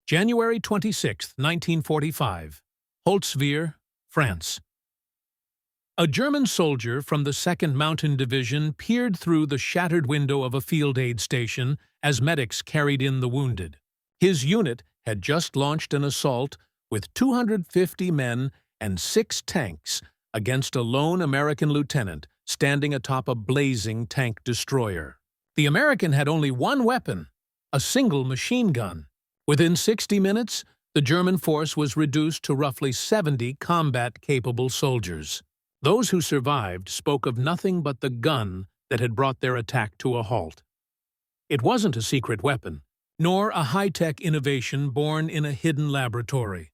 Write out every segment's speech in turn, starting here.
January 26, 1945. Holtzwihr, France. A German soldier from the 2nd Mountain Division peered through the shattered window of a field aid station as medics carried in the wounded. His unit had just launched an assault with 250 men and 6 tanks against a lone American lieutenant standing atop a blazing tank destroyer. The American had only one weapon, a single machine gun. Within 60 minutes, the German force was reduced to roughly 70 combat-capable soldiers. Those who survived spoke of nothing but the gun that had brought their attack to a halt. It wasn't a secret weapon, nor a high-tech innovation born in a hidden laboratory,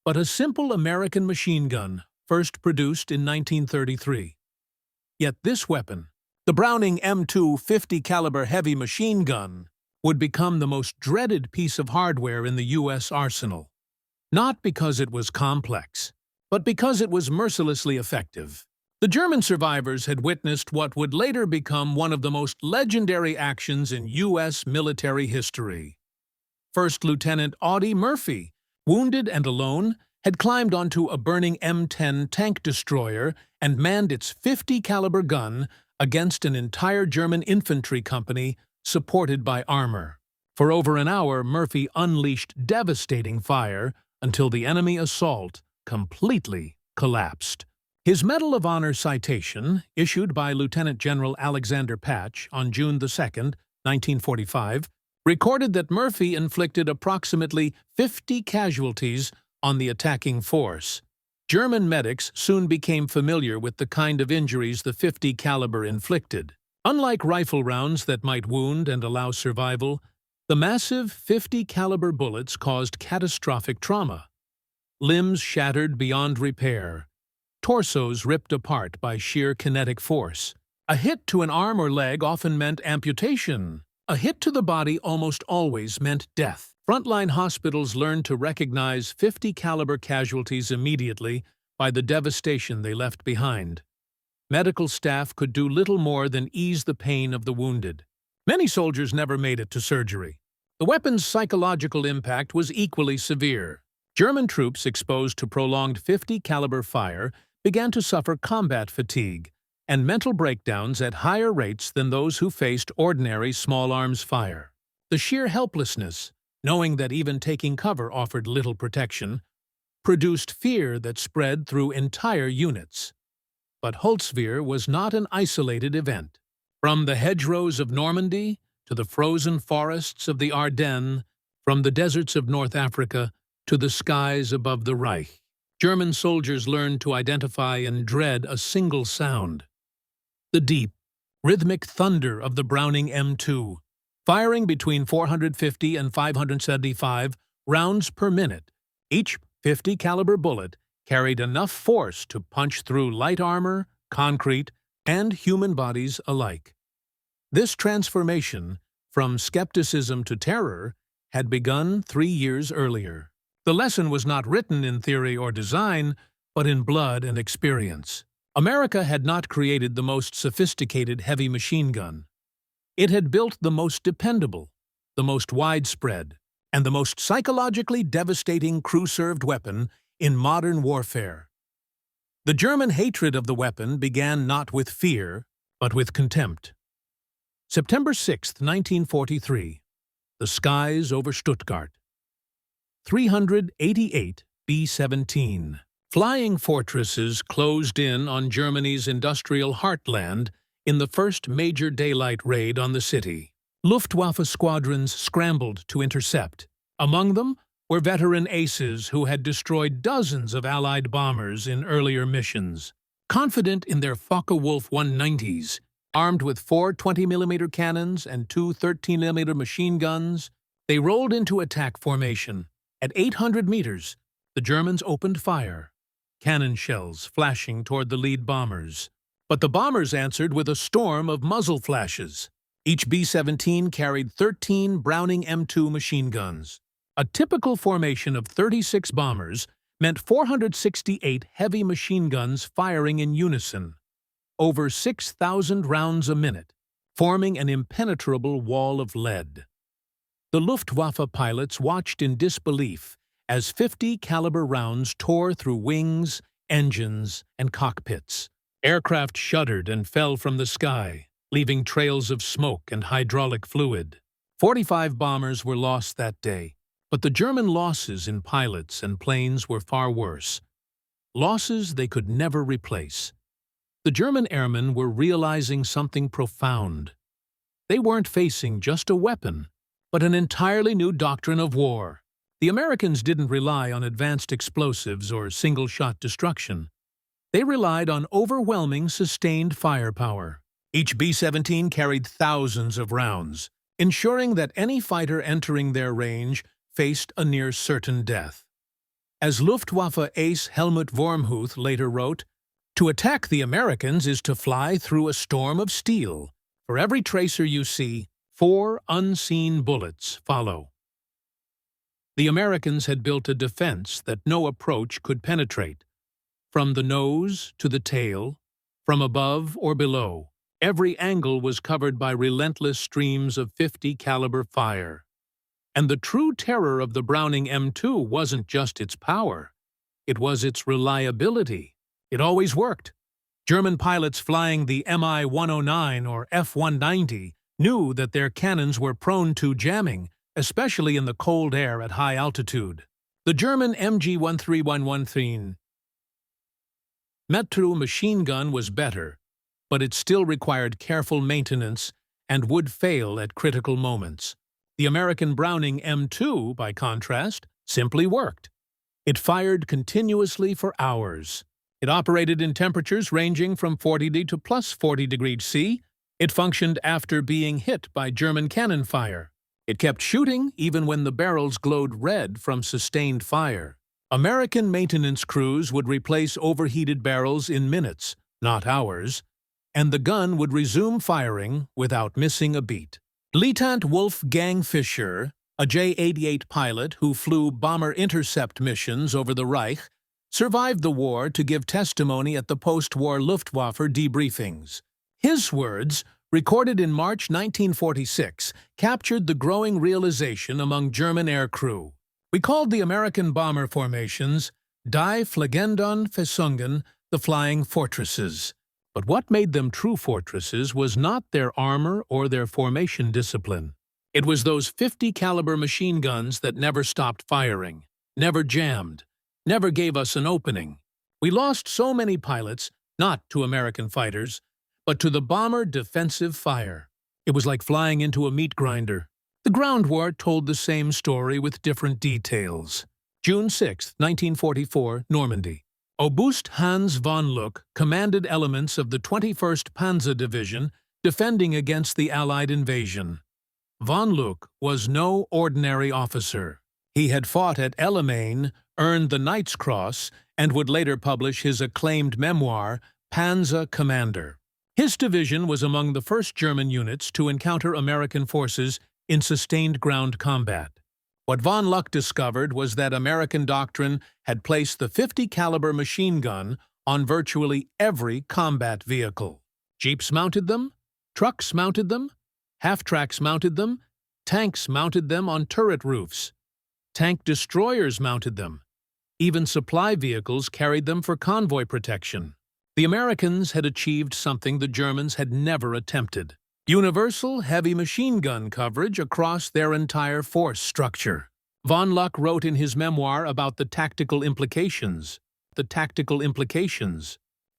but a simple American machine gun first produced in 1933. Yet this weapon, the Browning M2 50-caliber heavy machine gun, would become the most dreaded piece of hardware in the U.S. arsenal. Not because it was complex, but because it was mercilessly effective. The German survivors had witnessed what would later become one of the most legendary actions in U.S. military history. First Lieutenant Audie Murphy, wounded and alone, had climbed onto a burning M10 tank destroyer and manned its 50-caliber gun against an entire German infantry company supported by armor. For over an hour, Murphy unleashed devastating fire until the enemy assault completely collapsed. His Medal of Honor citation, issued by Lieutenant General Alexander Patch on June 2, 1945, recorded that Murphy inflicted approximately 50 casualties on the attacking force. German medics soon became familiar with the kind of injuries the 50 caliber inflicted. Unlike rifle rounds that might wound and allow survival, the massive 50 caliber bullets caused catastrophic trauma. Limbs shattered beyond repair, torsos ripped apart by sheer kinetic force. A hit to an arm or leg often meant amputation. A hit to the body almost always meant death. Frontline hospitals learned to recognize 50 caliber casualties immediately by the devastation they left behind. Medical staff could do little more than ease the pain of the wounded. Many soldiers never made it to surgery. The weapon's psychological impact was equally severe. German troops exposed to prolonged 50 caliber fire began to suffer combat fatigue and mental breakdowns at higher rates than those who faced ordinary small arms fire. The sheer helplessness, knowing that even taking cover offered little protection, produced fear that spread through entire units. But Holtzwihr was not an isolated event. From the hedgerows of Normandy to the frozen forests of the Ardennes, from the deserts of North Africa to the skies above the Reich, German soldiers learned to identify and dread a single sound: the deep, rhythmic thunder of the Browning M2. Firing between 450 and 575 rounds per minute, each 50 caliber bullet carried enough force to punch through light armor, concrete, and human bodies alike. This transformation, from skepticism to terror, had begun 3 years earlier. The lesson was not written in theory or design, but in blood and experience. America had not created the most sophisticated heavy machine gun. It had built the most dependable, the most widespread, and the most psychologically devastating crew-served weapon in modern warfare. The German hatred of the weapon began not with fear, but with contempt. September 6, 1943. The skies over Stuttgart. 388 B-17. Flying fortresses closed in on Germany's industrial heartland in the first major daylight raid on the city. Luftwaffe squadrons scrambled to intercept. Among them were veteran aces who had destroyed dozens of Allied bombers in earlier missions. Confident in their Focke-Wulf 190s, armed with 4 20mm cannons and 2 13mm machine guns, they rolled into attack formation. At 800 meters, the Germans opened fire, cannon shells flashing toward the lead bombers. But the bombers answered with a storm of muzzle flashes. Each B-17 carried 13 Browning M2 machine guns. A typical formation of 36 bombers meant 468 heavy machine guns firing in unison, over 6,000 rounds a minute, forming an impenetrable wall of lead. The Luftwaffe pilots watched in disbelief as 50 caliber rounds tore through wings, engines, and cockpits. Aircraft shuddered and fell from the sky, leaving trails of smoke and hydraulic fluid. 45 bombers were lost that day, but the German losses in pilots and planes were far worse. Losses they could never replace. The German airmen were realizing something profound. They weren't facing just a weapon, but an entirely new doctrine of war. The Americans didn't rely on advanced explosives or single-shot destruction. They relied on overwhelming, sustained firepower. Each B-17 carried thousands of rounds, ensuring that any fighter entering their range faced a near-certain death. As Luftwaffe ace Helmut Wormhuth later wrote, "To attack the Americans is to fly through a storm of steel. For every tracer you see, 4 unseen bullets follow." The Americans had built a defense that no approach could penetrate. From the nose to the tail, from above or below, every angle was covered by relentless streams of 50 caliber fire. And the true terror of the Browning M2 wasn't just its power. It was its reliability. It always worked. German pilots flying the Mi-109 or F-190 knew that their cannons were prone to jamming, especially in the cold air at high altitude. The German MG-13 Metru machine gun was better, but it still required careful maintenance and would fail at critical moments. The American Browning M2, by contrast, simply worked. It fired continuously for hours. It operated in temperatures ranging from 40 to plus 40 degrees C. It functioned after being hit by German cannon fire. It kept shooting even when the barrels glowed red from sustained fire. American maintenance crews would replace overheated barrels in minutes, not hours, and the gun would resume firing without missing a beat. Lieutenant Wolfgang Fischer, a J-88 pilot who flew bomber intercept missions over the Reich, survived the war to give testimony at the post-war Luftwaffe debriefings. His words, recorded in March 1946, captured the growing realization among German aircrew. We called the American bomber formations Die Fliegenden Festungen, the flying fortresses. But what made them true fortresses was not their armor or their formation discipline. It was those 50 caliber machine guns that never stopped firing, never jammed, never gave us an opening. We lost so many pilots, not to American fighters, but to the bomber defensive fire. It was like flying into a meat grinder. The ground war told the same story with different details. June 6, 1944, Normandy. August Hans von Luck commanded elements of the 21st Panzer Division defending against the Allied invasion. Von Luck was no ordinary officer. He had fought at El Alamein, earned the Knight's Cross, and would later publish his acclaimed memoir, Panzer Commander. His division was among the first German units to encounter American forces in sustained ground combat. What von Luck discovered was that American doctrine had placed the 50 caliber machine gun on virtually every combat vehicle. Jeeps mounted them, trucks mounted them, half-tracks mounted them, tanks mounted them on turret roofs. Tank destroyers mounted them. Even supply vehicles carried them for convoy protection. The Americans had achieved something the Germans had never attempted: universal heavy machine gun coverage across their entire force structure. Von Luck wrote in his memoir about the tactical implications.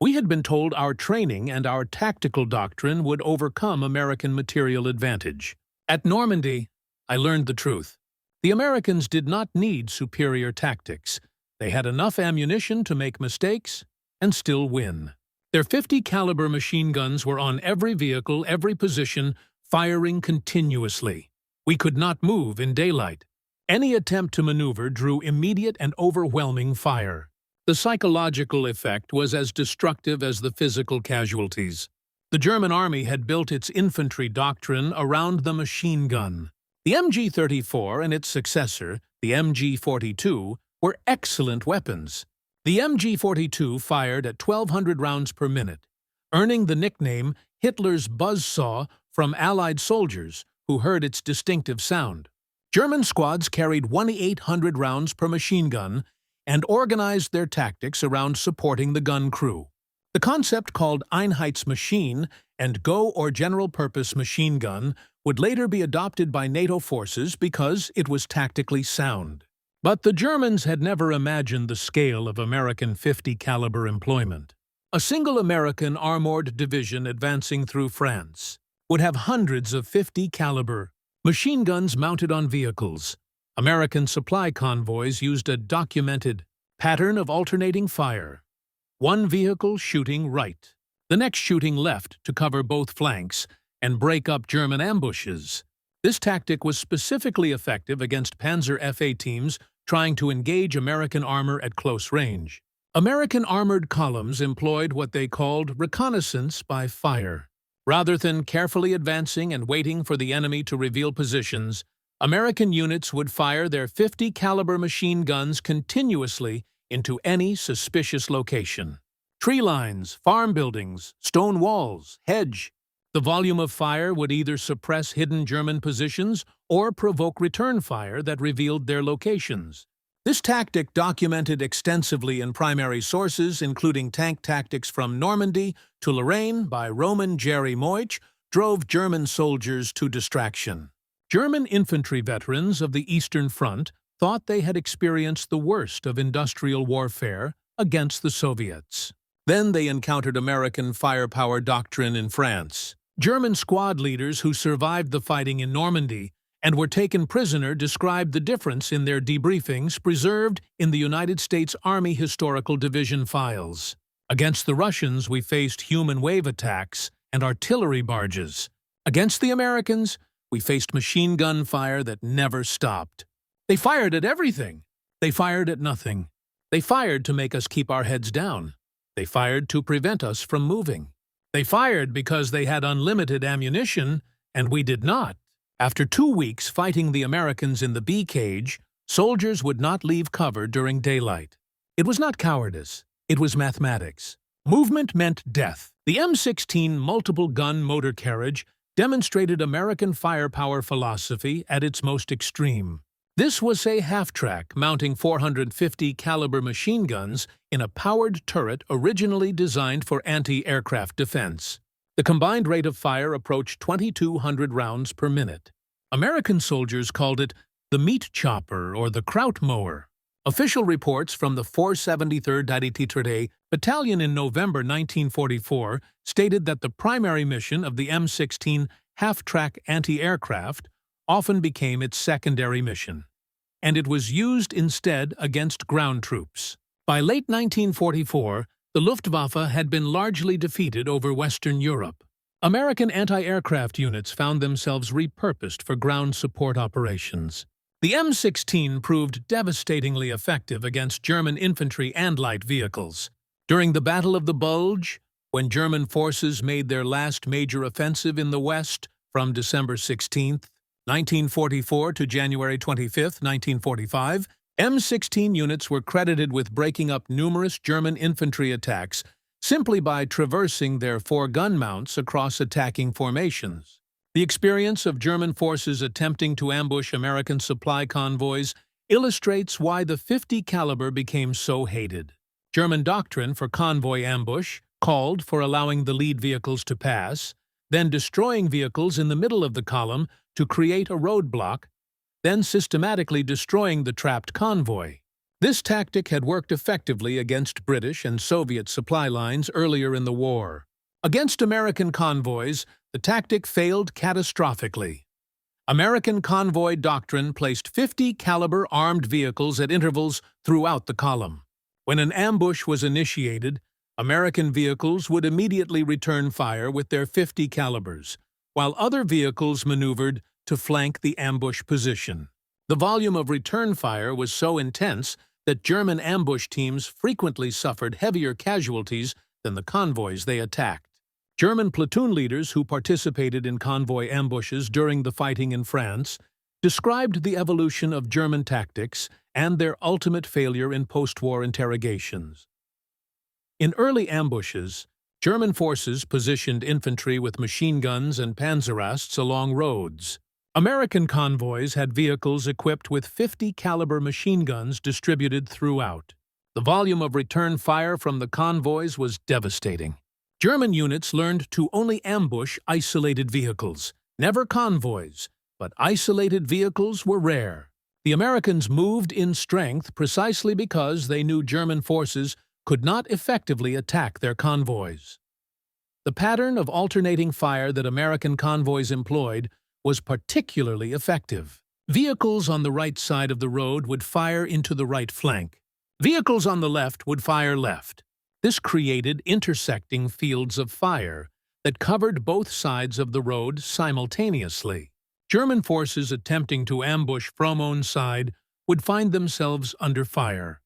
We had been told our training and our tactical doctrine would overcome American material advantage. At Normandy, I learned the truth. The Americans did not need superior tactics. They had enough ammunition to make mistakes and still win. Their 50 caliber machine guns were on every vehicle, every position, firing continuously. We could not move in daylight. Any attempt to maneuver drew immediate and overwhelming fire. The psychological effect was as destructive as the physical casualties. The German army had built its infantry doctrine around the machine gun. The MG-34 and its successor, the MG-42, were excellent weapons. The MG-42 fired at 1,200 rounds per minute, earning the nickname Hitler's buzzsaw from Allied soldiers who heard its distinctive sound. German squads carried 1,800 rounds per machine gun and organized their tactics around supporting the gun crew. The concept called Einheitsmaschine and Go or General Purpose Machine Gun would later be adopted by NATO forces because it was tactically sound. But the Germans had never imagined the scale of American .50 caliber employment. A single American armored division advancing through France would have hundreds of .50 caliber machine guns mounted on vehicles. American supply convoys used a documented pattern of alternating fire. One vehicle shooting right, the next shooting left to cover both flanks and break up German ambushes. This tactic was specifically effective against Panzer FA teams trying to engage American armor at close range. American armored columns employed what they called reconnaissance by fire. Rather than carefully advancing and waiting for the enemy to reveal positions, American units would fire their .50 caliber machine guns continuously into any suspicious location. Tree lines, farm buildings, stone walls, hedge. The volume of fire would either suppress hidden German positions or provoke return fire that revealed their locations. This tactic, documented extensively in primary sources, including tank tactics from Normandy to Lorraine by Roman Jerry Moich, drove German soldiers to distraction. German infantry veterans of the Eastern Front thought they had experienced the worst of industrial warfare against the Soviets. Then they encountered American firepower doctrine in France. German squad leaders who survived the fighting in Normandy and were taken prisoner described the difference in their debriefings preserved in the United States Army Historical Division files. Against the Russians, we faced human wave attacks and artillery barges. Against the Americans, we faced machine gun fire that never stopped. They fired at everything. They fired at nothing. They fired to make us keep our heads down. They fired to prevent us from moving. They fired because they had unlimited ammunition, and we did not. After 2 weeks fighting the Americans in the B cage, soldiers would not leave cover during daylight. It was not cowardice. It was mathematics. Movement meant death. The M16 multiple-gun motor carriage demonstrated American firepower philosophy at its most extreme. This was a half-track mounting 450 caliber machine guns in a powered turret originally designed for anti-aircraft defense. The combined rate of fire approached 2,200 rounds per minute. American soldiers called it the meat chopper or the kraut mower. Official reports from the 473rd Diaries Battalion in November 1944 stated that the primary mission of the M16 half-track anti-aircraft often became its secondary mission, and it was used instead against ground troops. By late 1944, the Luftwaffe had been largely defeated over Western Europe. American anti-aircraft units found themselves repurposed for ground support operations. The M16 proved devastatingly effective against German infantry and light vehicles. During the Battle of the Bulge, when German forces made their last major offensive in the West from December 16, 1944 to January 25, 1945, M16 units were credited with breaking up numerous German infantry attacks simply by traversing their 4 gun mounts across attacking formations. The experience of German forces attempting to ambush American supply convoys illustrates why the .50 caliber became so hated. German doctrine for convoy ambush called for allowing the lead vehicles to pass, then destroying vehicles in the middle of the column to create a roadblock, then systematically destroying the trapped convoy. This tactic had worked effectively against British and Soviet supply lines earlier in the war. Against American convoys, the tactic failed catastrophically. American convoy doctrine placed .50 caliber armed vehicles at intervals throughout the column. When an ambush was initiated, American vehicles would immediately return fire with their .50 calibers, while other vehicles maneuvered to flank the ambush position. The volume of return fire was so intense that German ambush teams frequently suffered heavier casualties than the convoys they attacked. German platoon leaders who participated in convoy ambushes during the fighting in France described the evolution of German tactics and their ultimate failure in post-war interrogations. In early ambushes, German forces positioned infantry with machine guns and panzerasts along roads. American convoys had vehicles equipped with 50 caliber machine guns distributed throughout. The volume of return fire from the convoys was devastating. German units learned to only ambush isolated vehicles, never convoys, but isolated vehicles were rare. The Americans moved in strength precisely because they knew German forces could not effectively attack their convoys. The pattern of alternating fire that American convoys employed was particularly effective. Vehicles on the right side of the road would fire into the right flank. Vehicles on the left would fire left. This created intersecting fields of fire that covered both sides of the road simultaneously. German forces attempting to ambush from one side would find themselves under fire,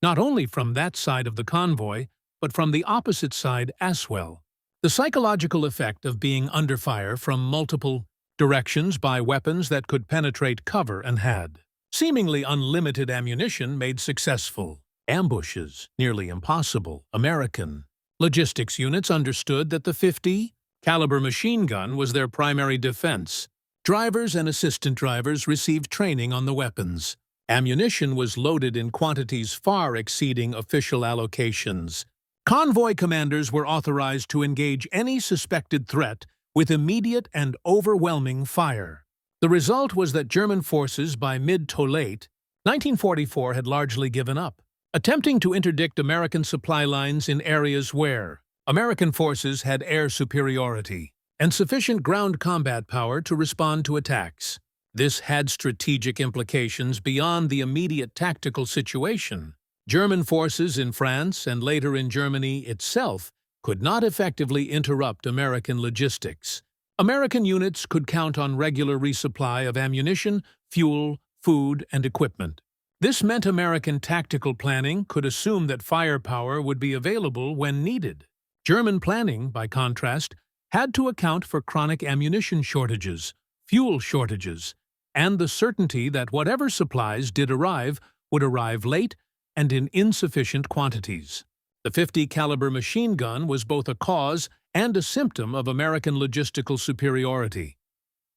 not only from that side of the convoy, but from the opposite side as well. The psychological effect of being under fire from multiple directions by weapons that could penetrate cover and had seemingly unlimited ammunition made successful ambushes nearly impossible. American logistics units understood that the 50 caliber machine gun was their primary defense. Drivers and assistant drivers received training on the weapons. Ammunition was loaded in quantities far exceeding official allocations. Convoy commanders were authorized to engage any suspected threat with immediate and overwhelming fire. The result was that German forces by mid to late 1944 had largely given up, attempting to interdict American supply lines in areas where American forces had air superiority and sufficient ground combat power to respond to attacks. This had strategic implications beyond the immediate tactical situation. German forces in France and later in Germany itself could not effectively interrupt American logistics. American units could count on regular resupply of ammunition, fuel, food, and equipment. This meant American tactical planning could assume that firepower would be available when needed. German planning, by contrast, had to account for chronic ammunition shortages, fuel shortages, and the certainty that whatever supplies did arrive would arrive late and in insufficient quantities. The 50 caliber machine gun was both a cause and a symptom of American logistical superiority.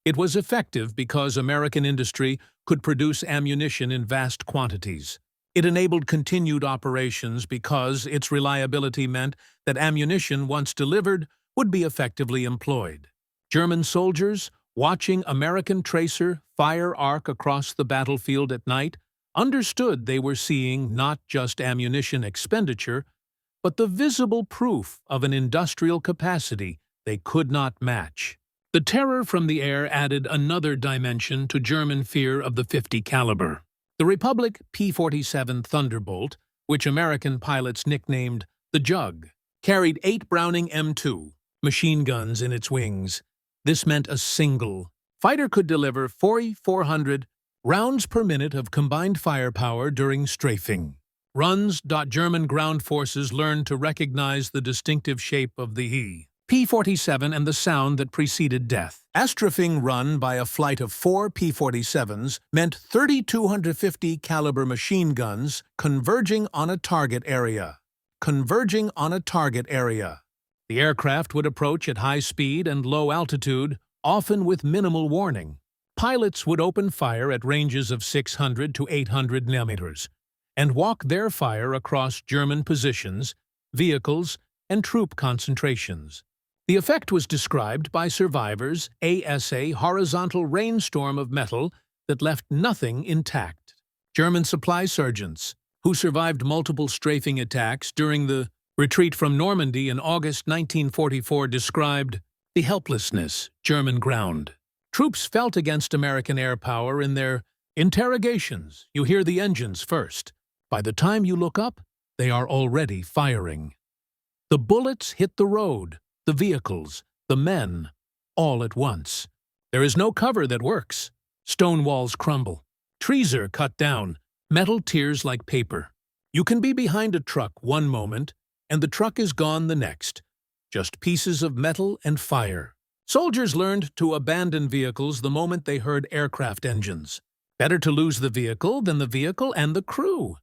It was effective because American industry could produce ammunition in vast quantities. It enabled continued operations because its reliability meant that ammunition, once delivered, would be effectively employed. German soldiers, watching American tracer fire arc across the battlefield at night, understood they were seeing not just ammunition expenditure, but the visible proof of an industrial capacity they could not match. The terror from the air added another dimension to German fear of the 50 caliber. The Republic P-47 Thunderbolt, which American pilots nicknamed the Jug, carried 8 Browning M2 machine guns in its wings. This meant a single fighter could deliver 4,400 rounds per minute of combined firepower during strafing runs. German ground forces learned to recognize the distinctive shape of the P-47 and the sound that preceded death. A strafing run by a flight of 4 P-47s meant 3,250 caliber machine guns converging on a target area. The aircraft would approach at high speed and low altitude, often with minimal warning. Pilots would open fire at ranges of 600 to 800 meters and walk their fire across German positions, vehicles, and troop concentrations. The effect was described by survivors as a horizontal rainstorm of metal that left nothing intact. German supply sergeants, who survived multiple strafing attacks during the retreat from Normandy in August 1944, described the helplessness German ground troops felt against American air power in their interrogations. You hear the engines first. By the time you look up, they are already firing. The bullets hit the road, the vehicles, the men, all at once. There is no cover that works. Stone walls crumble. Trees are cut down. Metal tears like paper. You can be behind a truck one moment, and the truck is gone the next. Just pieces of metal and fire. Soldiers learned to abandon vehicles the moment they heard aircraft engines. Better to lose the vehicle than the vehicle and the crew.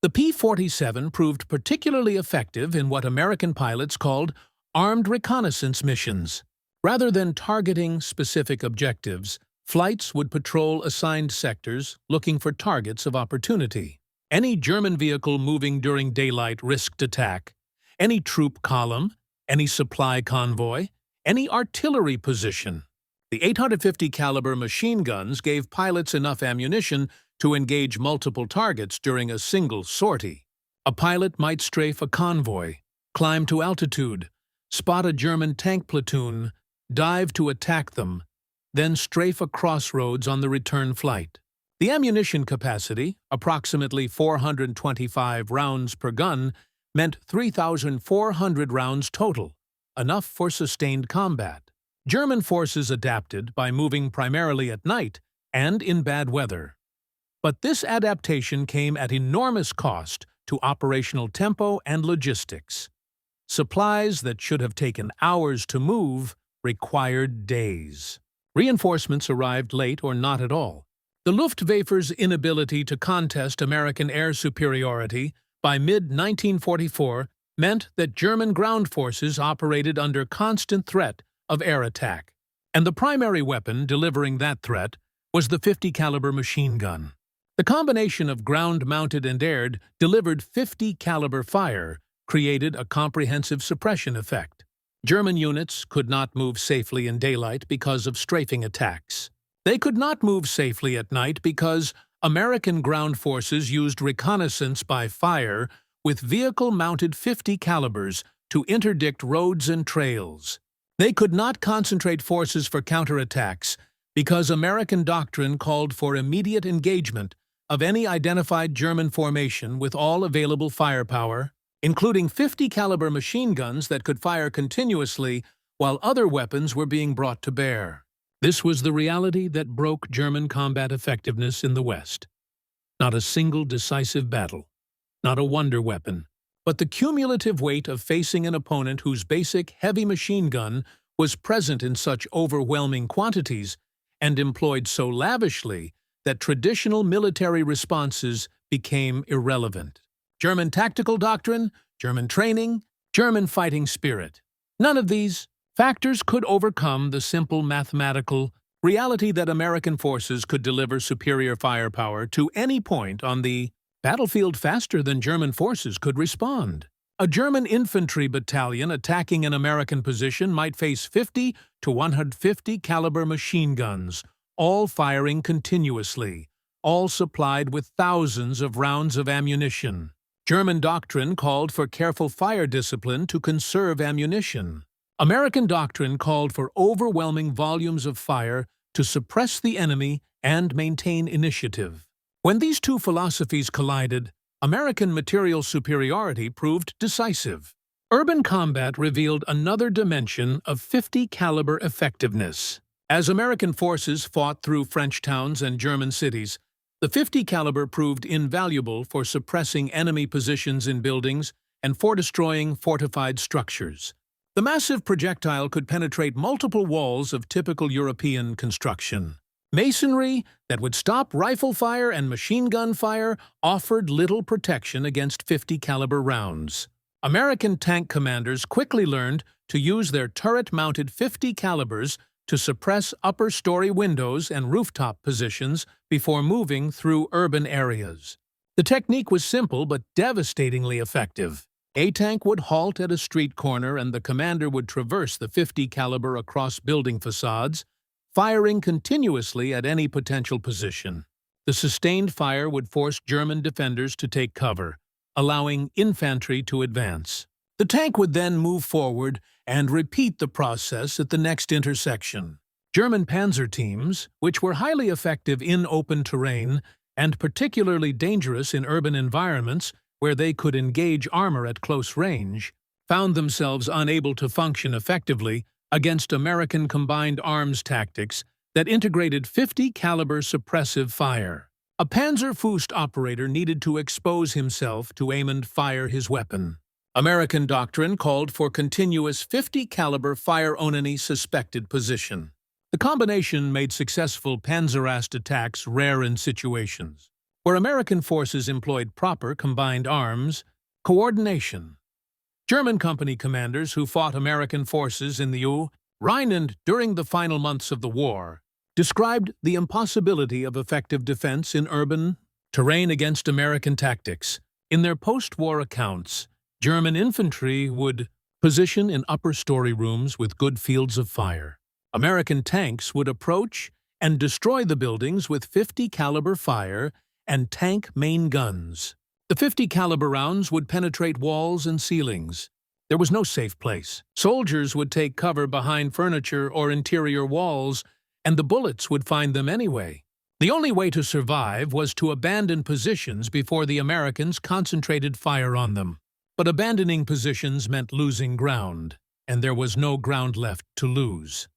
The P-47 proved particularly effective in what American pilots called armed reconnaissance missions. Rather than targeting specific objectives, Flights would patrol assigned sectors, looking for targets of opportunity. Any German vehicle moving during daylight risked attack. Any troop column, any supply convoy, any artillery position. The 850 caliber machine guns gave pilots enough ammunition to engage multiple targets during a single sortie. A pilot might strafe a convoy, climb to altitude, spot a German tank platoon, dive to attack them, then strafe a crossroads on the return flight. The ammunition capacity, approximately 425 rounds per gun, meant 3,400 rounds total, enough for sustained combat. German forces adapted by moving primarily at night and in bad weather. But this adaptation came at enormous cost to operational tempo and logistics. Supplies that should have taken hours to move required days. Reinforcements arrived late or not at all. The Luftwaffe's inability to contest American air superiority by mid-1944 meant that German ground forces operated under constant threat of air attack, and the primary weapon delivering that threat was the 50 caliber machine gun. The combination of ground-mounted and aired delivered 50 caliber fire created a comprehensive suppression effect. German units could not move safely in daylight because of strafing attacks. They could not move safely at night because American ground forces used reconnaissance by fire with vehicle-mounted 50 calibers to interdict roads and trails. They could not concentrate forces for counterattacks because American doctrine called for immediate engagement of any identified German formation with all available firepower, including 50 caliber machine guns that could fire continuously while other weapons were being brought to bear. This was the reality that broke German combat effectiveness in the West. Not a single decisive battle, not a wonder weapon, but the cumulative weight of facing an opponent whose basic heavy machine gun was present in such overwhelming quantities and employed so lavishly that traditional military responses became irrelevant. German tactical doctrine, German training, German fighting spirit. None of these factors could overcome the simple mathematical reality that American forces could deliver superior firepower to any point on the battlefield faster than German forces could respond. A German infantry battalion attacking an American position might face 50 to 150 caliber machine guns, all firing continuously, all supplied with thousands of rounds of ammunition. German doctrine called for careful fire discipline to conserve ammunition. American doctrine called for overwhelming volumes of fire to suppress the enemy and maintain initiative. When these two philosophies collided, American material superiority proved decisive. Urban combat revealed another dimension of 50 caliber effectiveness. As American forces fought through French towns and German cities, the 50 caliber proved invaluable for suppressing enemy positions in buildings and for destroying fortified structures. The massive projectile could penetrate multiple walls of typical European construction. Masonry that would stop rifle fire and machine gun fire offered little protection against 50 caliber rounds. American tank commanders quickly learned to use their turret-mounted 50 calibers to suppress upper-story windows and rooftop positions before moving through urban areas. The technique was simple but devastatingly effective. A tank would halt at a street corner and the commander would traverse the 50 caliber across building facades, firing continuously at any potential position. The sustained fire would force German defenders to take cover, allowing infantry to advance. The tank would then move forward and repeat the process at the next intersection. German Panzer teams, which were highly effective in open terrain and particularly dangerous in urban environments where they could engage armor at close range, found themselves unable to function effectively against American combined arms tactics that integrated 50 caliber suppressive fire. A Panzerfaust operator needed to expose himself to aim and fire his weapon. American doctrine called for continuous 50 caliber fire on any suspected position. The combination made successful Panzerast attacks rare in situations where American forces employed proper combined arms coordination. German company commanders who fought American forces in the Rhine and during the final months of the war described the impossibility of effective defense in urban terrain against American tactics. In their post-war accounts, German infantry would position in upper story rooms with good fields of fire. American tanks would approach and destroy the buildings with 50 caliber fire and tank main guns. The 50 caliber rounds would penetrate walls and ceilings. There was no safe place. Soldiers would take cover behind furniture or interior walls, and the bullets would find them anyway. The only way to survive was to abandon positions before the Americans concentrated fire on them. But abandoning positions meant losing ground, and there was no ground left to lose.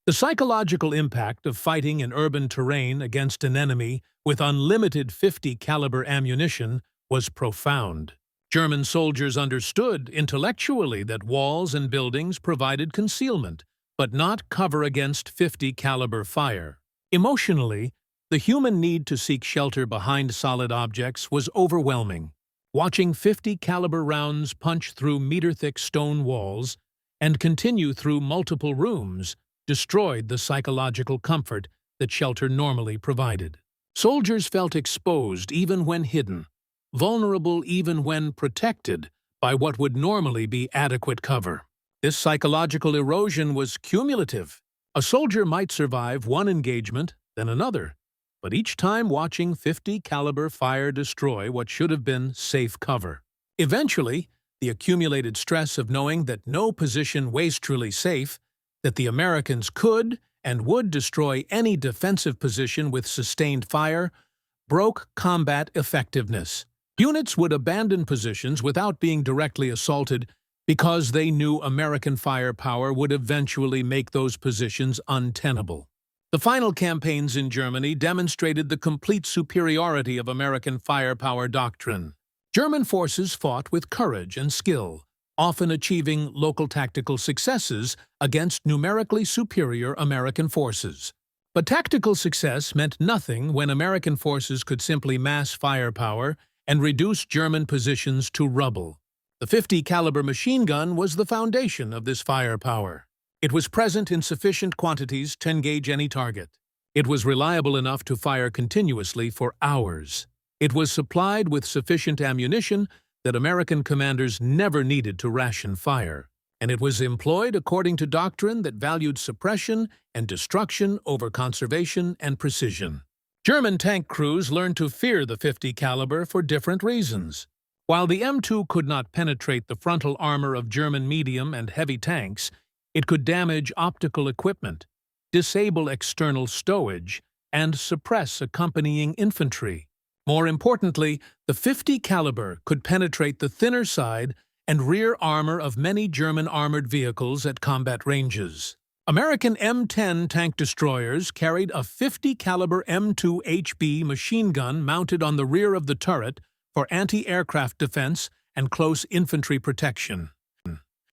The psychological impact of fighting in urban terrain against an enemy with unlimited 50 caliber ammunition was profound. German soldiers understood intellectually that walls and buildings provided concealment, but not cover against 50 caliber fire. Emotionally, the human need to seek shelter behind solid objects was overwhelming. Watching 50 caliber rounds punch through meter-thick stone walls and continue through multiple rooms destroyed the psychological comfort that shelter normally provided. Soldiers felt exposed even when hidden, vulnerable even when protected by what would normally be adequate cover. This psychological erosion was cumulative. A soldier might survive one engagement, then another, but each time watching 50 caliber fire destroy what should have been safe cover. Eventually, the accumulated stress of knowing that no position was truly safe, that the Americans could and would destroy any defensive position with sustained fire, broke combat effectiveness. Units would abandon positions without being directly assaulted because they knew American firepower would eventually make those positions untenable. The final campaigns in Germany demonstrated the complete superiority of American firepower doctrine. German forces fought with courage and skill, often achieving local tactical successes against numerically superior American forces. But tactical success meant nothing when American forces could simply mass firepower and reduce German positions to rubble. The 50 caliber machine gun was the foundation of this firepower. It was present in sufficient quantities to engage any target. It was reliable enough to fire continuously for hours. It was supplied with sufficient ammunition that American commanders never needed to ration fire, and it was employed according to doctrine that valued suppression and destruction over conservation and precision. German tank crews learned to fear the 50 caliber for different reasons. While the M2 could not penetrate the frontal armor of German medium and heavy tanks, it could damage optical equipment, disable external stowage, and suppress accompanying infantry. More importantly, the 50 caliber could penetrate the thinner side and rear armor of many German armored vehicles at combat ranges. American M10 tank destroyers carried a 50 caliber M2 HB machine gun mounted on the rear of the turret for anti-aircraft defense and close infantry protection.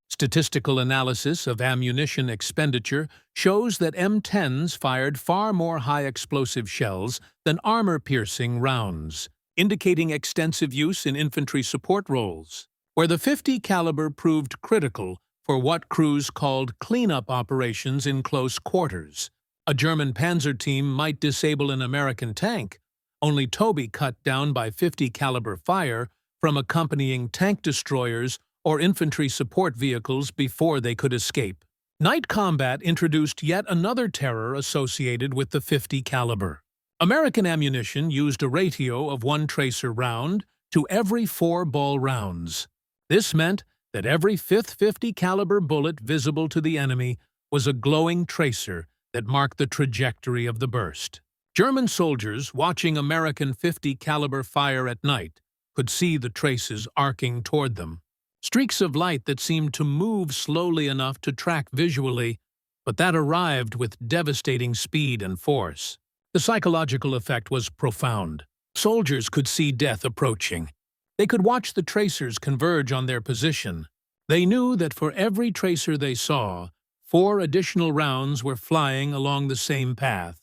Statistical analysis of ammunition expenditure shows that M10s fired far more high-explosive shells than armor-piercing rounds, indicating extensive use in infantry support roles, where the 50 caliber proved critical for what crews called cleanup operations in close quarters. A German Panzer team might disable an American tank, only to be cut down by 50 caliber fire from accompanying tank destroyers or infantry support vehicles before they could escape. Night combat introduced yet another terror associated with the 50 caliber. American ammunition used a ratio of 1 tracer round to every 4 ball rounds. This meant that every 5th 50 caliber bullet visible to the enemy was a glowing tracer that marked the trajectory of the burst. German soldiers watching American 50 caliber fire at night could see the traces arcing toward them. Streaks of light that seemed to move slowly enough to track visually, but that arrived with devastating speed and force. The psychological effect was profound. Soldiers could see death approaching. They could watch the tracers converge on their position. They knew that for every tracer they saw, 4 additional rounds were flying along the same path.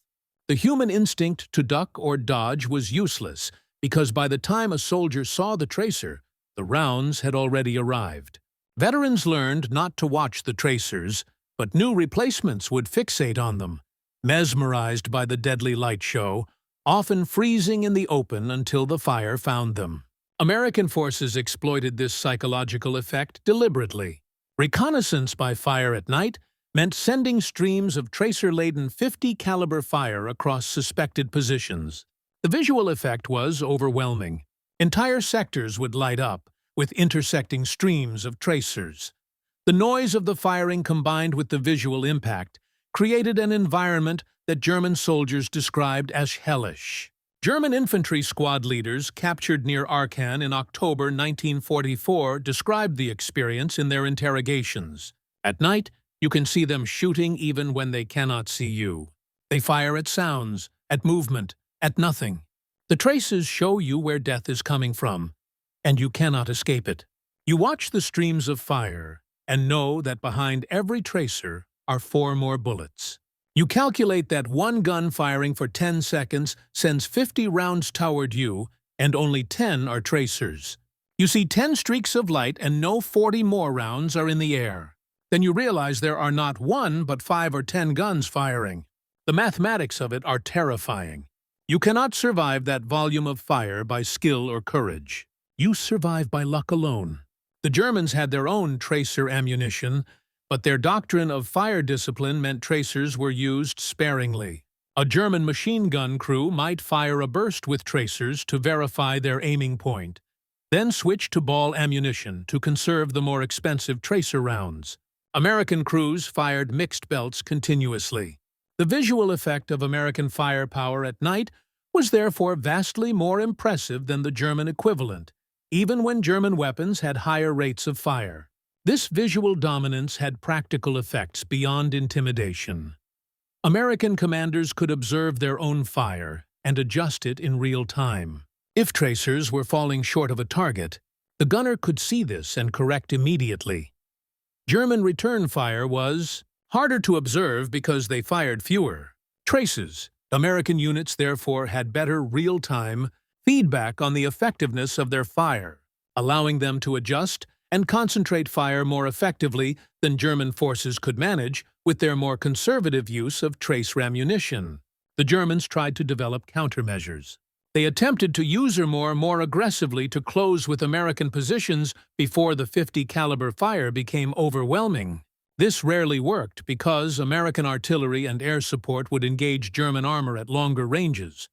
The human instinct to duck or dodge was useless, because by the time a soldier saw the tracer, the rounds had already arrived. Veterans learned not to watch the tracers, but new replacements would fixate on them, mesmerized by the deadly light show, often freezing in the open until the fire found them. American forces exploited this psychological effect deliberately. Reconnaissance by fire at night meant sending streams of tracer-laden 50 caliber fire across suspected positions. The visual effect was overwhelming. Entire sectors would light up, with intersecting streams of tracers. The noise of the firing combined with the visual impact created an environment that German soldiers described as hellish. German infantry squad leaders captured near Aachen in October 1944 described the experience in their interrogations. At night, you can see them shooting even when they cannot see you. They fire at sounds, at movement, at nothing. The traces show you where death is coming from, and you cannot escape it. You watch the streams of fire and know that behind every tracer are 4 more bullets. You calculate that one gun firing for 10 seconds sends 50 rounds toward you, and only 10 are tracers. You see 10 streaks of light and no 40 more rounds are in the air. Then you realize there are not 1 but 5 or 10 guns firing. The mathematics of it are terrifying. You cannot survive that volume of fire by skill or courage. You survive by luck alone. The Germans had their own tracer ammunition, but their doctrine of fire discipline meant tracers were used sparingly. A German machine gun crew might fire a burst with tracers to verify their aiming point, then switch to ball ammunition to conserve the more expensive tracer rounds. American crews fired mixed belts continuously. The visual effect of American firepower at night was therefore vastly more impressive than the German equivalent, even when German weapons had higher rates of fire. This visual dominance had practical effects beyond intimidation. American commanders could observe their own fire and adjust it in real time. If tracers were falling short of a target, the gunner could see this and correct immediately. German return fire was harder to observe because they fired fewer traces. American units therefore had better real-time feedback on the effectiveness of their fire, allowing them to adjust and concentrate fire more effectively than German forces could manage with their more conservative use of tracer ammunition. The Germans tried to develop countermeasures. They attempted to use more aggressively to close with American positions before the 50 caliber fire became overwhelming. This rarely worked because American artillery and air support would engage German armor at longer ranges,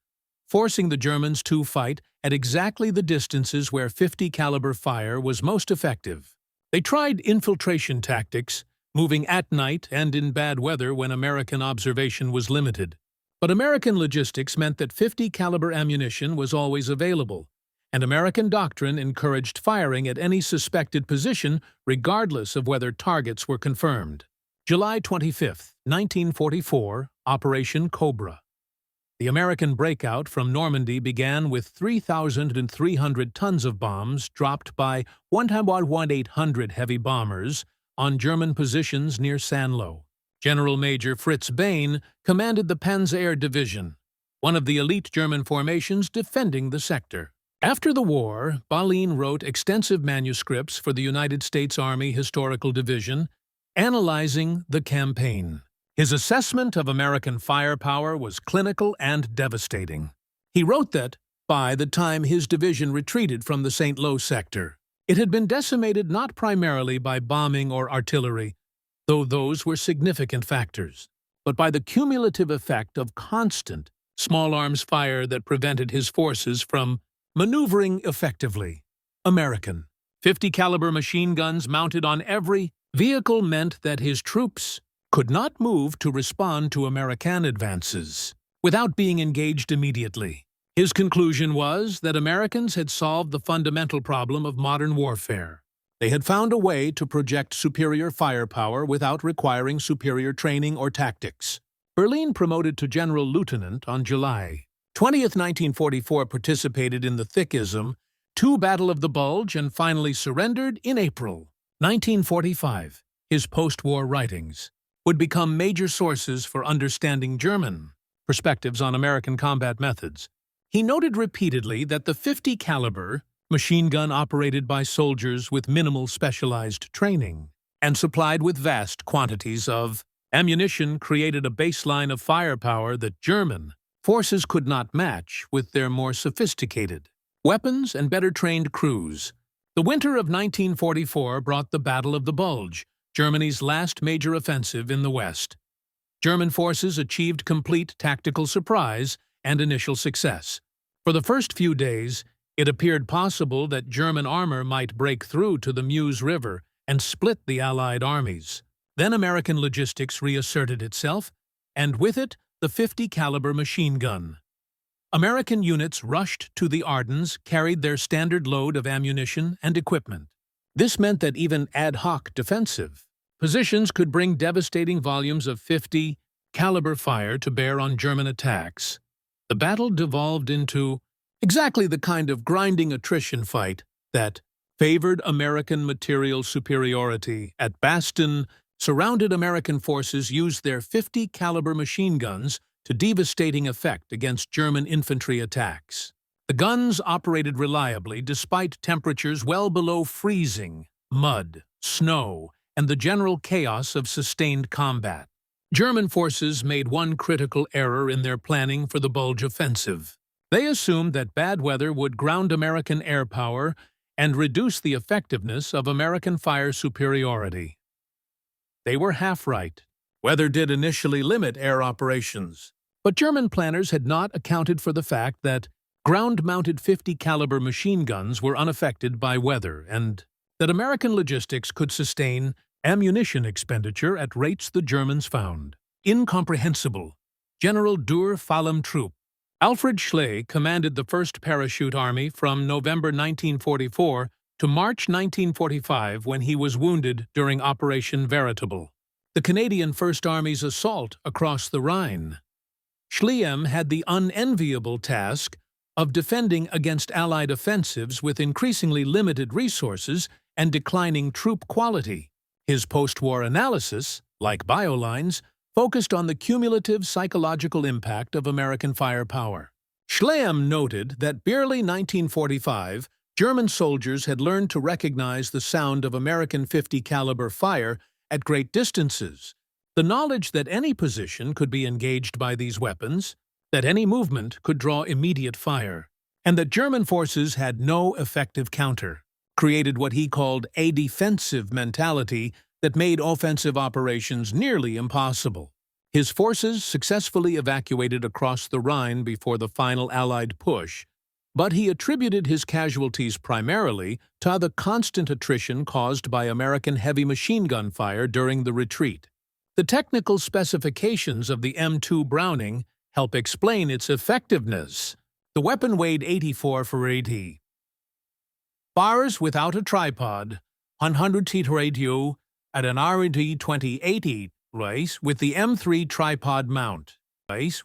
forcing the Germans to fight at exactly the distances where 50 caliber fire was most effective. They tried infiltration tactics, moving at night and in bad weather when American observation was limited. But American logistics meant that 50 caliber ammunition was always available, and American doctrine encouraged firing at any suspected position regardless of whether targets were confirmed. July 25, 1944, Operation Cobra. The American breakout from Normandy began with 3,300 tons of bombs dropped by 1,800 heavy bombers on German positions near Sanlo. General Major Fritz Bain commanded the Panzer Division, one of the elite German formations defending the sector. After the war, Bain wrote extensive manuscripts for the United States Army Historical Division, analyzing the campaign. His assessment of American firepower was clinical and devastating. He wrote that, by the time his division retreated from the St. Lo sector, it had been decimated not primarily by bombing or artillery, though those were significant factors, but by the cumulative effect of constant small arms fire that prevented his forces from maneuvering effectively. American 50 caliber machine guns mounted on every vehicle meant that his troops could not move to respond to American advances without being engaged immediately. His conclusion was that Americans had solved the fundamental problem of modern warfare. They had found a way to project superior firepower without requiring superior training or tactics. Berlin promoted to general lieutenant on July 20th, 1944, participated in the Thickism II Battle of the Bulge and finally surrendered in April 1945. His post-war writings would become major sources for understanding German perspectives on American combat methods. He noted repeatedly that the 50 caliber machine gun operated by soldiers with minimal specialized training and supplied with vast quantities of ammunition created a baseline of firepower that German forces could not match with their more sophisticated weapons and better-trained crews. The winter of 1944 brought the Battle of the Bulge, Germany's last major offensive in the West. German forces achieved complete tactical surprise and initial success. For the first few days, it appeared possible that German armor might break through to the Meuse River and split the Allied armies. Then American logistics reasserted itself, and with it, the 50-caliber machine gun. American units rushed to the Ardennes, carried their standard load of ammunition and equipment. This meant that even ad hoc defensive positions could bring devastating volumes of 50-caliber fire to bear on German attacks. The battle devolved into exactly the kind of grinding attrition fight that favored American material superiority. At Bastogne, surrounded American forces used their 50-caliber machine guns to devastating effect against German infantry attacks. The guns operated reliably despite temperatures well below freezing, mud, snow, and the general chaos of sustained combat. German forces made one critical error in their planning for the Bulge offensive. They assumed that bad weather would ground American air power and reduce the effectiveness of American fire superiority. They were half right. Weather did initially limit air operations, but German planners had not accounted for the fact that ground-mounted 50-caliber machine guns were unaffected by weather and that American logistics could sustain ammunition expenditure at rates the Germans found incomprehensible. General der Fallen-Truppe Alfred Schley commanded the 1st Parachute Army from November 1944 to March 1945 when he was wounded during Operation Veritable, the Canadian First Army's assault across the Rhine. Schley had the unenviable task of defending against Allied offensives with increasingly limited resources and declining troop quality. His post-war analysis, like biolines, focused on the cumulative psychological impact of American firepower. Schley noted that barely 1945, German soldiers had learned to recognize the sound of American 50-caliber fire at great distances, the knowledge that any position could be engaged by these weapons, that any movement could draw immediate fire, and that German forces had no effective counter, created what he called a defensive mentality that made offensive operations nearly impossible. His forces successfully evacuated across the Rhine before the final Allied push, but he attributed his casualties primarily to the constant attrition caused by American heavy machine gun fire during the retreat. The technical specifications of the M2 Browning help explain its effectiveness. The weapon weighed 84 for 80 bars without a tripod, 100 radio at an RD 2080 race with the M3 tripod mount. This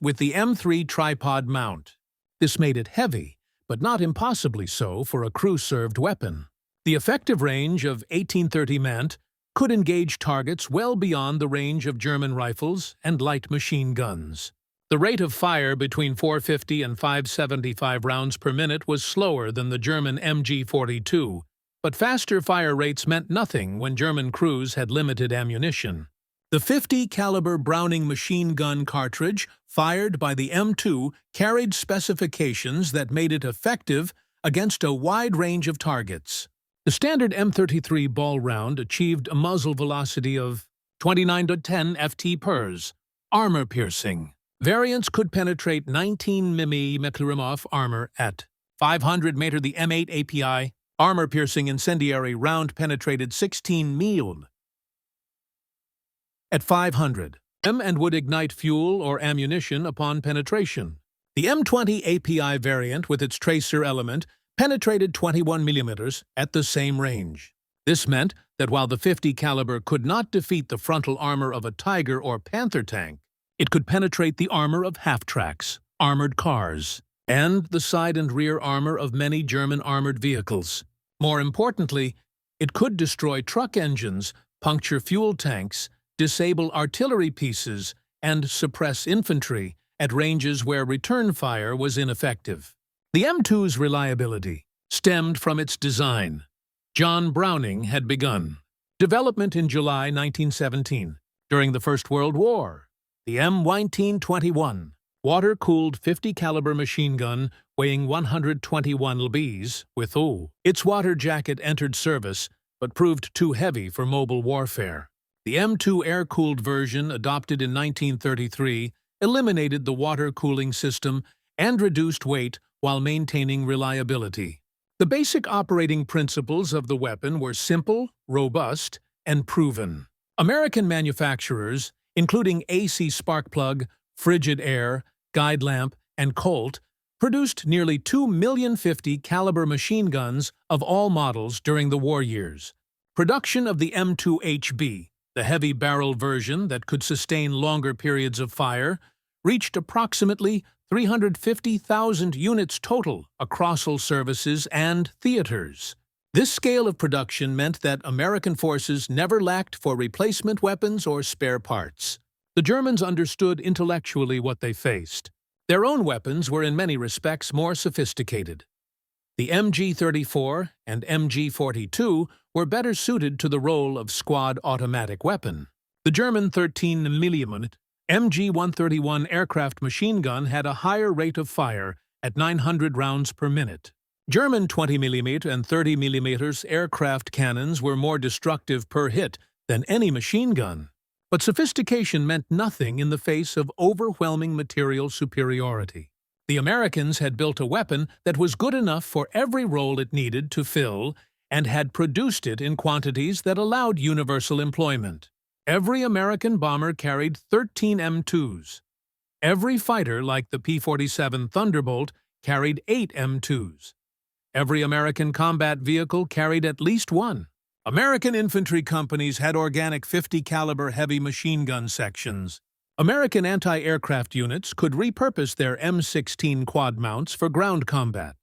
made it heavy, but not impossibly so for a crew-served weapon. The effective range of 1830 meant could engage targets well beyond the range of German rifles and light machine guns. The rate of fire between 450 and 575 rounds per minute was slower than the German MG-42, but faster fire rates meant nothing when German crews had limited ammunition. The 50-caliber Browning machine gun cartridge, fired by the M2, carried specifications that made it effective against a wide range of targets. The standard M33 ball round achieved a muzzle velocity of 29 to 10 ft/s, armor-piercing. Variants could penetrate 19 mm armor at 500 m. The M8 API armor-piercing incendiary round penetrated 16 mm at 500 m and would ignite fuel or ammunition upon penetration. The M20 API variant with its tracer element penetrated 21 mm at the same range. This meant that while the 50 caliber could not defeat the frontal armor of a Tiger or Panther tank, it could penetrate the armor of half-tracks, armored cars, and the side and rear armor of many German armored vehicles. More importantly, it could destroy truck engines, puncture fuel tanks, disable artillery pieces, and suppress infantry at ranges where return fire was ineffective. The M2's reliability stemmed from its design. John Browning had begun Development in July 1917. During the First World War, the M1921, water-cooled 50 caliber machine gun weighing 121 lbs with its water jacket entered service but proved too heavy for mobile warfare. The M2 air-cooled version, adopted in 1933, eliminated the water cooling system and reduced weight while maintaining reliability. The basic operating principles of the weapon were simple, robust, and proven. American manufacturers, including AC Sparkplug, Frigid Air, Guide Lamp, and Colt, produced nearly 2 million 50 caliber machine guns of all models during the war years. Production of the M2HB, the heavy barrel version that could sustain longer periods of fire, reached approximately 350,000 units total across all services and theaters. This scale of production meant that American forces never lacked for replacement weapons or spare parts. The Germans understood intellectually what they faced. Their own weapons were in many respects more sophisticated. The MG-34 and MG-42 were better suited to the role of squad automatic weapon. The German 13mm MG-131 aircraft machine gun had a higher rate of fire at 900 rounds per minute. German 20mm and 30mm aircraft cannons were more destructive per hit than any machine gun. But sophistication meant nothing in the face of overwhelming material superiority. The Americans had built a weapon that was good enough for every role it needed to fill and had produced it in quantities that allowed universal employment. Every American bomber carried 13 M2s. Every fighter, like the P-47 Thunderbolt, carried 8 M2s. Every American combat vehicle carried at least one. American infantry companies had organic 50 caliber heavy machine gun sections. American anti-aircraft units could repurpose their M16 quad mounts for ground combat.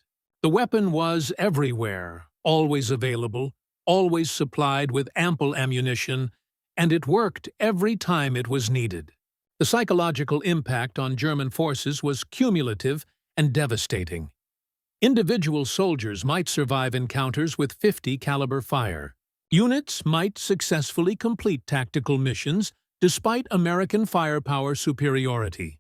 The weapon was everywhere, always available, always supplied with ample ammunition, and it worked every time it was needed. The psychological impact on German forces was cumulative and devastating. Individual soldiers might survive encounters with 50 caliber fire. Units might successfully complete tactical missions despite American firepower superiority.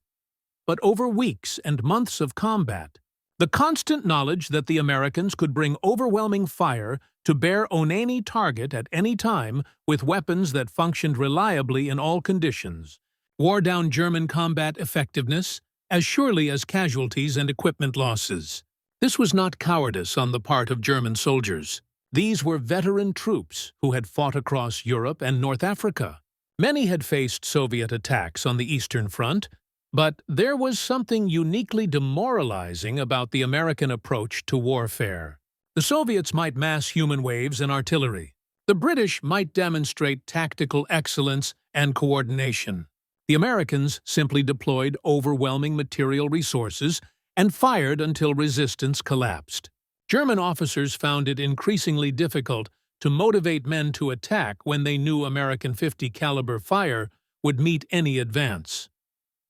But over weeks and months of combat, the constant knowledge that the Americans could bring overwhelming fire to bear on any target at any time with weapons that functioned reliably in all conditions, wore down German combat effectiveness as surely as casualties and equipment losses. This was not cowardice on the part of German soldiers. These were veteran troops who had fought across Europe and North Africa. Many had faced Soviet attacks on the Eastern Front, but there was something uniquely demoralizing about the American approach to warfare. The Soviets might mass human waves and artillery. The British might demonstrate tactical excellence and coordination. The Americans simply deployed overwhelming material resources and fired until resistance collapsed. German officers found it increasingly difficult to motivate men to attack when they knew American 50 caliber fire would meet any advance.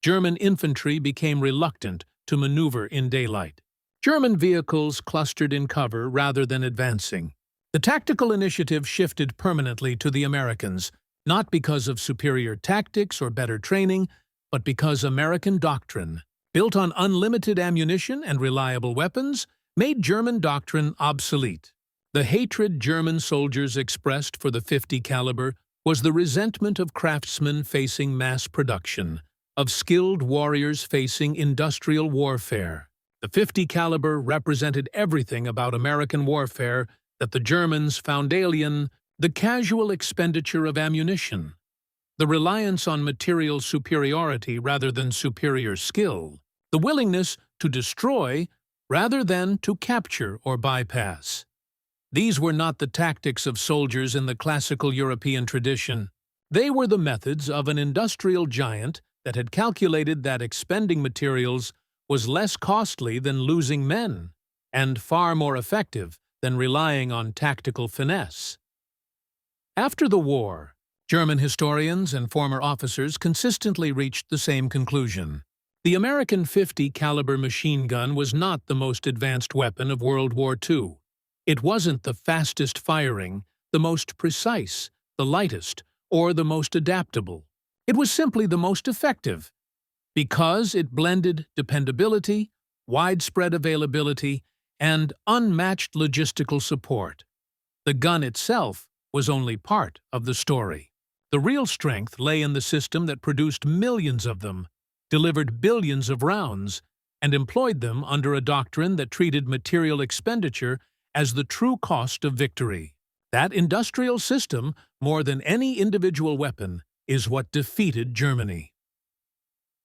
German infantry became reluctant to maneuver in daylight. German vehicles clustered in cover rather than advancing. The tactical initiative shifted permanently to the Americans, not because of superior tactics or better training, but because American doctrine, built on unlimited ammunition and reliable weapons, made German doctrine obsolete. The hatred German soldiers expressed for the 50 caliber was the resentment of craftsmen facing mass production, of skilled warriors facing industrial warfare. The 50 caliber represented everything about American warfare that the Germans found alien: the casual expenditure of ammunition, the reliance on material superiority rather than superior skill, the willingness to destroy rather than to capture or bypass. These were not the tactics of soldiers in the classical European tradition. They were the methods of an industrial giant that had calculated that expending materials was less costly than losing men, and far more effective than relying on tactical finesse. After the war, German historians and former officers consistently reached the same conclusion. The American 50 caliber machine gun was not the most advanced weapon of World War II. It wasn't the fastest firing, the most precise, the lightest or the most adaptable. It was simply the most effective, because it blended dependability, widespread availability, and unmatched logistical support. The gun itself was only part of the story. The real strength lay in the system that produced millions of them, delivered billions of rounds, and employed them under a doctrine that treated material expenditure as the true cost of victory. That industrial system, more than any individual weapon, is what defeated Germany.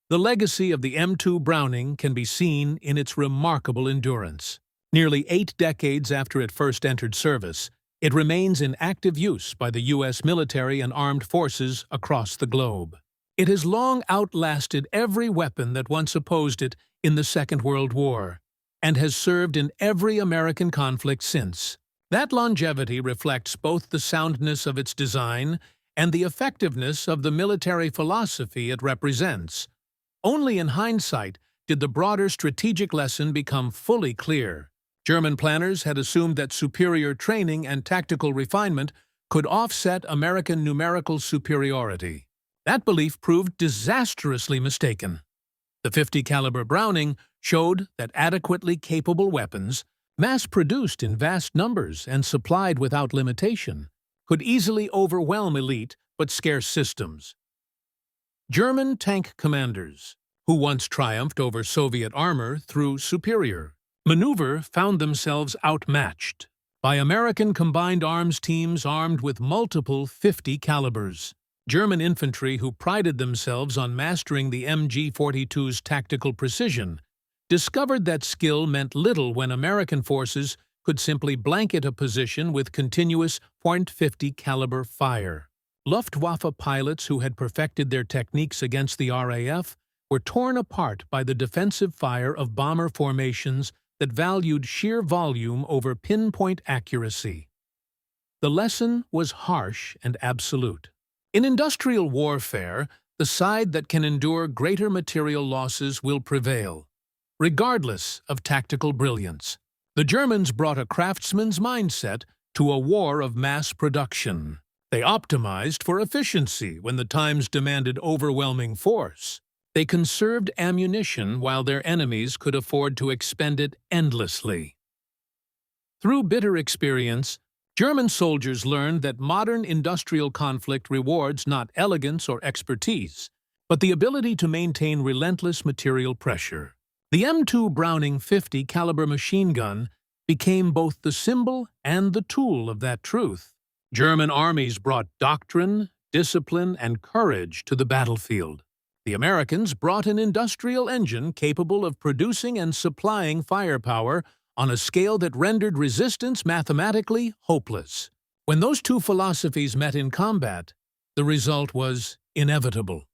The legacy of the M2 Browning can be seen in its remarkable endurance. Nearly 8 decades after it first entered service, it remains in active use by the U.S. military and armed forces across the globe. It has long outlasted every weapon that once opposed it in the Second World War, and has served in every American conflict since. That longevity reflects both the soundness of its design and the effectiveness of the military philosophy it represents. Only in hindsight did the broader strategic lesson become fully clear. German planners had assumed that superior training and tactical refinement could offset American numerical superiority. That belief proved disastrously mistaken. The .50 caliber Browning showed that adequately capable weapons, mass-produced in vast numbers and supplied without limitation, could easily overwhelm elite but scarce systems. German tank commanders, who once triumphed over Soviet armor through superior maneuver, found themselves outmatched by American combined arms teams armed with multiple .50 calibers. German infantry, who prided themselves on mastering the MG-42's tactical precision, discovered that skill meant little when American forces could simply blanket a position with continuous .50 caliber fire. Luftwaffe pilots who had perfected their techniques against the RAF were torn apart by the defensive fire of bomber formations that valued sheer volume over pinpoint accuracy. The lesson was harsh and absolute. In industrial warfare, the side that can endure greater material losses will prevail, regardless of tactical brilliance. The Germans brought a craftsman's mindset to a war of mass production. They optimized for efficiency when the times demanded overwhelming force. They conserved ammunition while their enemies could afford to expend it endlessly. Through bitter experience, German soldiers learned that modern industrial conflict rewards not elegance or expertise, but the ability to maintain relentless material pressure. The M2 Browning .50 caliber machine gun became both the symbol and the tool of that truth. German armies brought doctrine, discipline, and courage to the battlefield. The Americans brought an industrial engine capable of producing and supplying firepower on a scale that rendered resistance mathematically hopeless. When those two philosophies met in combat, the result was inevitable.